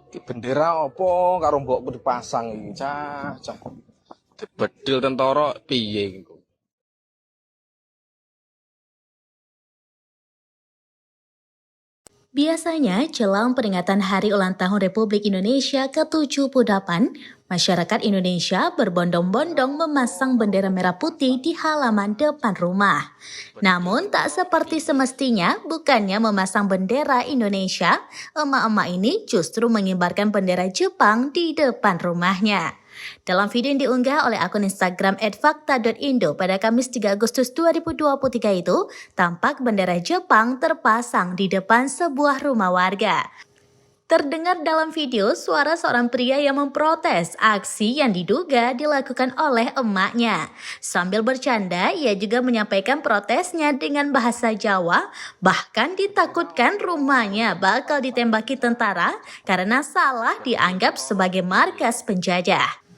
Ki bendera apa karo mbokku dipasang iki, cah, cah. Dibedil tentara piye iku? Biasanya, jelang peringatan Hari Ulang Tahun Republik Indonesia ke-78, masyarakat Indonesia berbondong-bondong memasang bendera merah putih di halaman depan rumah. Namun, tak seperti semestinya, bukannya memasang bendera Indonesia, emak-emak ini justru mengibarkan bendera Jepang di depan rumahnya. Dalam video yang diunggah oleh akun Instagram @fakta.indo pada Kamis 3 Agustus 2023 itu, tampak bendera Jepang terpasang di depan sebuah rumah warga. Terdengar dalam video suara seorang pria yang memprotes aksi yang diduga dilakukan oleh emaknya. Sambil bercanda, ia juga menyampaikan protesnya dengan bahasa Jawa, bahkan ditakutkan rumahnya bakal ditembaki tentara karena salah dianggap sebagai markas penjajah.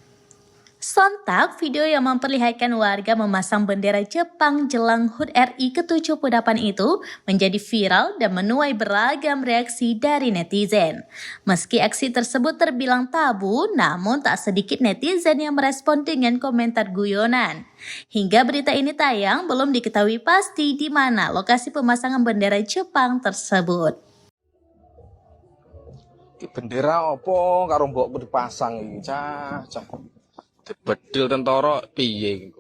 Sontak, video yang memperlihatkan warga memasang bendera Jepang jelang HUT RI ke-78 itu menjadi viral dan menuai beragam reaksi dari netizen. Meski aksi tersebut terbilang tabu, namun tak sedikit netizen yang merespon dengan komentar guyonan. Hingga berita ini tayang, belum diketahui pasti di mana lokasi pemasangan bendera Jepang tersebut. Ki bendera apa karo mbokku dipasang iki, cah, cah. Dibedil tentara piye iku?